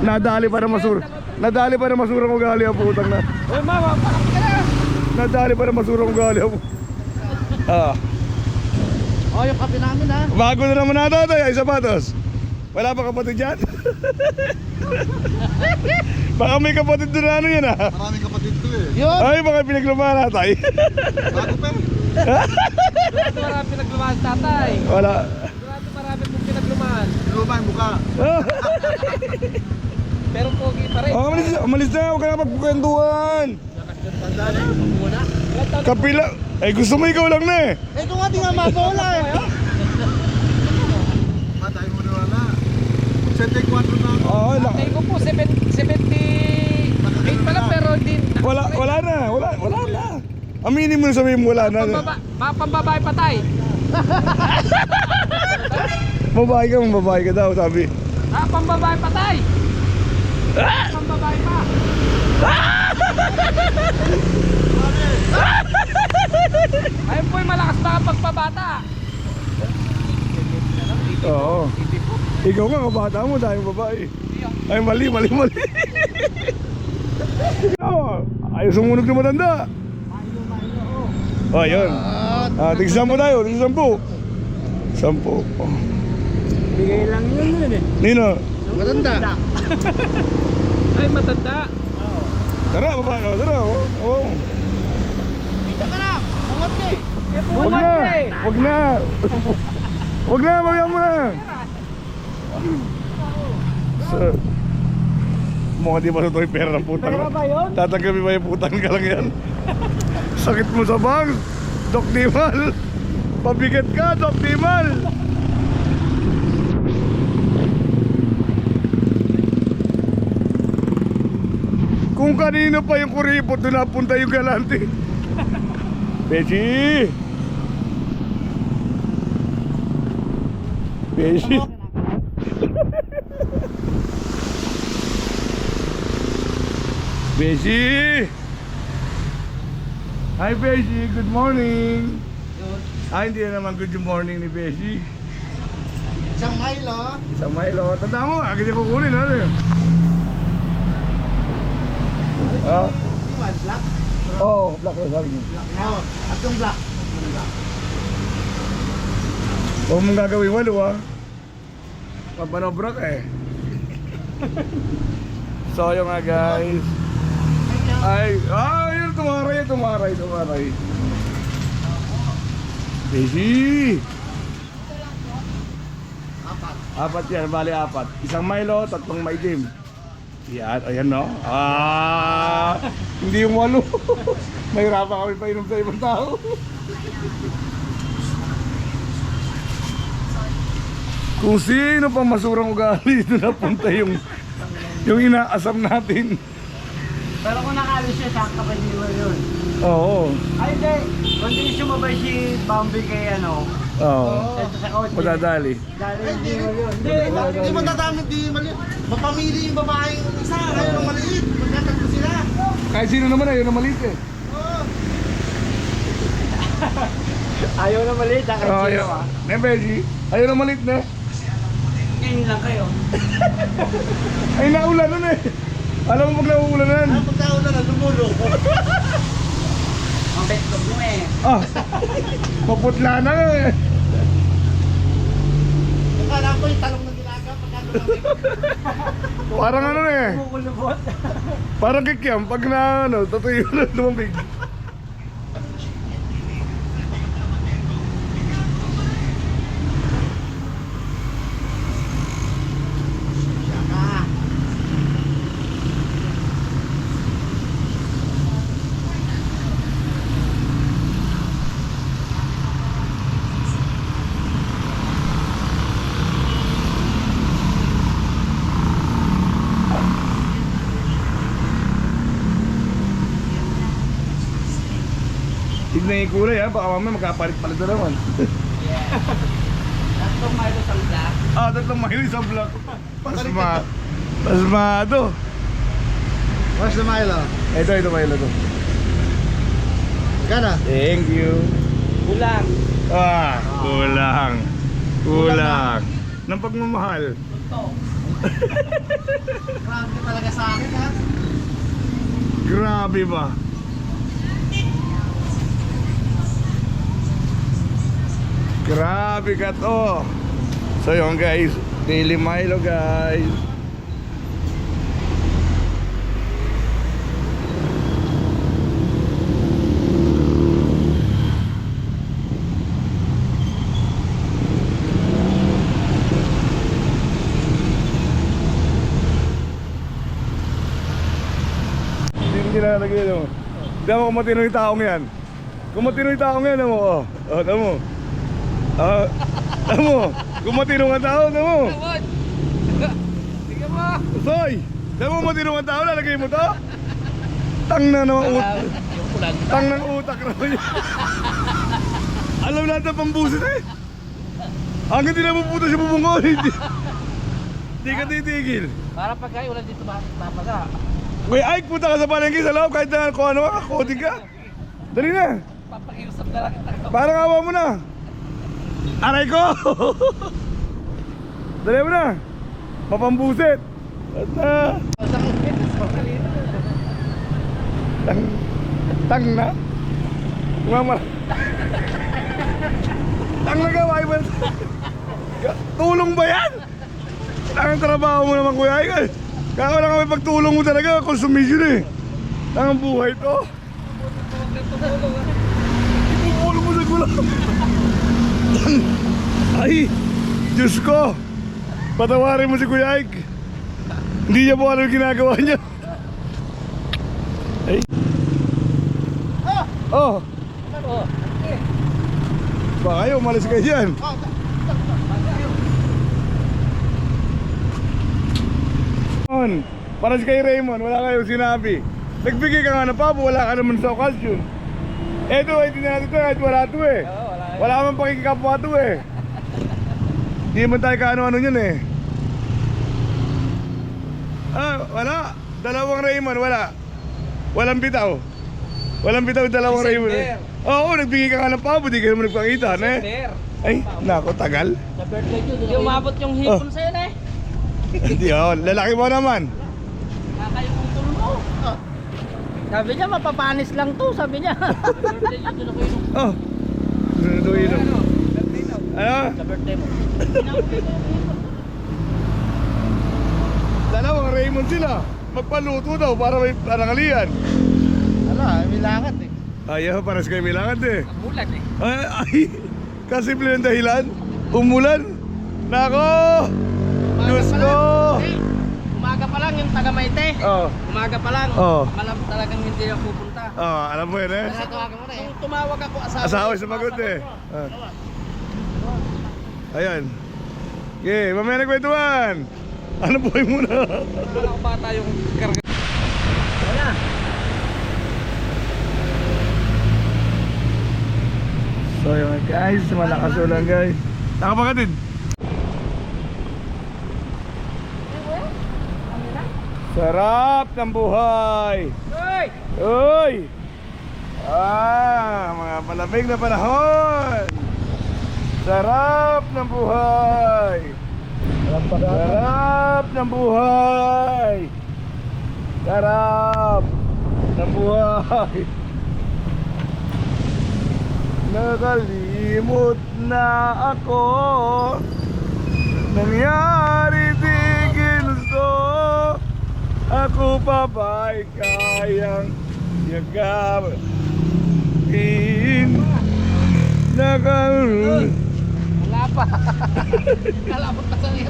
Nadali pa na masura. Nadali pa na masurang ugali ang putang na. Uy, mama, pakapit ka na. Nadali pa na masurang ugali ang Oh, yung kape namin ha. bago na naman natin ay sapatos. Wala pa kapatid dyan? Baka may kapatid doon na ano yan ha. Maraming kapatid to eh. Yun. Ay baka pinaglumaan natay. Bago pa. Sigurado marami pinaglumaan tatay. Wala. Sigurado marami pong pinaglumaan. Luma yung mukha. Pero pogi pa rin. Oh, umalis na, huwag ka na magkukwentuhan. Tandaan muna. Kapila. Ay gusto mo ikaw lang na eh. Eh kung ating nga mabola eh. Matay mo na wala. 74 na ako. Oo, Tay ko po 78 pa lang pero hindi. wala na. Aminin mo na sabihin mo wala na. Pambabae pa tay. Mababae ka daw sabi. Pambabae pa tay. Pambabae pa. Ayun po yung malakas baka pagpabata. Oo. Ikaw nga kabata mo dahil babae. Ay mali. Ayaw sumunod na matanda. Oh, yun. Tig-10 tayo, tig-10. 10. Bigay lang yun eh. Nino? Matanda. Ay matanda. Tara, babae. Tara. Oh. Dito ka na. Bungot ka eh. Wag na, bayan mo na. Mukha di ba ito yung pera ng putang? Pera ba yun? Tatagabi ba yung putang ka lang yan? Sakit mo sa bang, Doc Dimal. Pabigat ka, Doc Dimal. Kung kanino pa yung kuripot, doon napunta yung galante. Beshi! Beshi! Beshi! Hi Beshi, good morning! Hindi na naman good morning ni Beshi. Isang Milo. Isang Milo, tanda mo, agad yung kukunin ano yun? Ah? Black. Oo, black na sabi niyo. Oh, at yung black. Huwag mong gagawin walo ah. Papanobra ka eh. So yun nga guys. Yun tumaray. Beshi! Apat yan, bali apat. Isang Milo, 3 maitim. Yan, ayan no. Hindi yung 8. Mahirapan kami painom sa ibang tao. Kung sino pang masurang ugali, ito napunta yung inaasam natin. Pero kung nakalis siya sa kapaniwa yun. Oo. Ay hindi. Kundi sumabay si Bambi kay ano. Oo. Sa kotse. Madadali. Dali hindi mo yun. Hindi mo dadami, di mali. Mapamili yung babaeng isa, ayaw ng maliit. Magkatagpo sila. Kahit sino naman ayaw na maliit eh. Ayaw na maliit ha. Oo, ayaw. Ne, Beshi? Ayaw na maliit na. Ngayon lang kayo. Ay, naulan nun eh. Alam mo pag nauulanan. Pagkaon na lumulong. Ang betlog mo eh. Maputla na eh. Akala ko yung talong na nilaga pagkano lang. Parang ano eh. Kukulubot. Parang kikiam pag na ano, tatuyo na lumamig. Tignan yung kulay ha, baka mamaya magkapalit-palit na naman. Tatlong Milo sa black. 3 mile sa block. Pasmado. What's the Milo? Ito Milo to. Gana? Thank you. Ulang. Kulang. Ng pagmamahal. Ito. Grabe talaga sa akin ha. Grabe ba? Grabe ka to. So yun guys, Daily Milo guys. Hindi nilalagay mo. Diyan mo kung matino yung taong yan. Kung matino yung taong yan, mo. Oh, tama mo. Tama mo. Kung matino nga tao, tama mo. Tingnan mo. Soy, tama mo matino nga tao, lalagay mo to. Tang na naman utak. Yung ulan. Tang ng utak naman yun. Alam natin ang pambusit eh. Hanggang di na puputo siya bubungol. Hindi ka titigil. Para pag kayo ulan dito mapaga. Kuya Ike, punta ka sa palengke sa loob kahit na kung ano ka, coding ka. Dali na. Papakiusap na lang kita. Parang awa mo na. Aray ko. Dali mo na. Mapambusit. At na. Tang na. Mama. Tang na gawa ba? Tulong ba yan? Ang trabaho mo naman Kuya Ike. Kaya wala kami pagtulong mo talaga, consumption eh. Ang buhay to. Itutulong mo sa gulang. Ay, Diyos ko. Patawarin mo si Kuya Ike. Hindi niya po alam yung ginagawa niya. Ay. Oh. Baka kayo, umalis kayo dyan. Para si kay Raymond, wala kayong sinabi. Nagbigay ka nga ng pabo, wala ka naman sa okasyon. Eto, hindi na natin ito, kahit wala ito eh. Wala naman pakikikapwa ito eh. Hindi naman tayo kaano-ano yun eh. Wala. Dalawang Raymond, wala. Walang bitaw. Walang bitaw, dalawang Raymond eh. Oo, nagbigay ka nga ng pabo, di ka naman nagpakita eh. Ay, nako, tagal. Sa birthday ko, hindi umabot yung hipon sa'yo na eh. Hindi oh, lalaki mo naman. Kakayong utol mo. Sabi niya, mapapanis lang to, sabi niya. Birthday niya, doon ako inom. Oh. Nunuduin Ano? Birthday daw. Ano? Sa birthday mo. Dalawang Raymond sila. Magpaluto daw para may parangalian. Ala, may lakad eh. Ayaw, paras kayo milangan eh. Ulan eh. Ay, kasimple ng dahilan. Umulan. Nako! Diyos ko! Umaga pa lang yung taga Mayte. Oh. Umaga pa lang. Oh. Alam talagang hindi ako pupunta. Oh, alam mo yun eh. Natawagan mo na eh. Nung tumawag ako, Asawa sumagot eh. Ah. Ayan. Okay, mamaya nagkwentuhan. Ano buhay muna? Wala ko bata yung karga. Wala. So yun guys, malakas ulan guys. Nakapagkatid. Sarap ng buhay. Hoy! Uy! Mga malamig na panahon. Sarap ng buhay. Sarap ng buhay. Sarap ng buhay. Nakalimot na ako. Nangyari di ginusto. Ako pa ba'y kayang yagapin? Wala pa. Kalabot ka sa lira.